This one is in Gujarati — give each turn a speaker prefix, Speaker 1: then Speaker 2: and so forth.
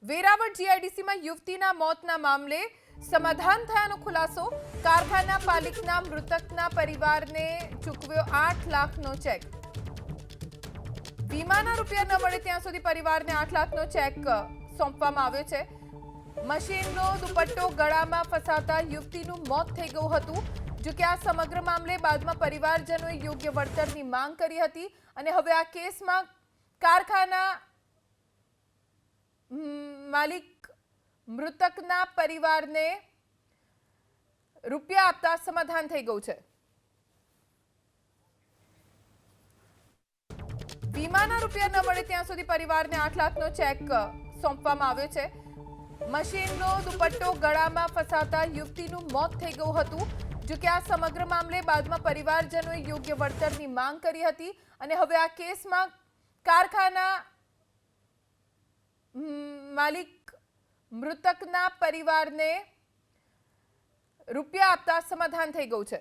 Speaker 1: વેરાવળ જીઆઈડીસીમાં યુવતીના મોતના મામલે સમાધાન થયાનો ખુલાસો। કારખાના માલિકના મૃતકના પરિવારને ચૂકવ્યો 8 લાખનો ચેક। વીમાના રૂપિયા ન મળે ત્યાં સુધી પરિવારને 8 લાખનો ચેક સોંપવામાં આવ્યો છે। મશીનનો દુપટ્ટો ગળામાં ફસાતા યુવતીનું મોત થઈ ગયું હતું। જો કે આ સમગ્ર મામલે બાદમાં પરિવારજનોએ યોગ્ય વળતરની માંગ કરી હતી અને હવે આ કેસમાં કારખાના માલિક મૃતકના પરિવારને રૂપિયા આપતા સમાધાન થઈ ગયું છે। વીમાના રૂપિયા ન મળે ત્યાં સુધી પરિવારને 8 લાખનો ચેક સોંપવામાં આવ્યો છે। મશીનનો દુપટ્ટો ગળામાં ફસાતા યુવતીનું મોત થઈ ગયું હતું। જો કે આ સમગ્ર મામલે બાદમાં પરિવારજનોએ યોગ્ય વળતરની માંગ કરી હતી અને હવે આ કેસમાં કારખાના માલિક મૃતકના પરિવારને રૂપિયા આપતા સમાધાન થઈ ગયું છે।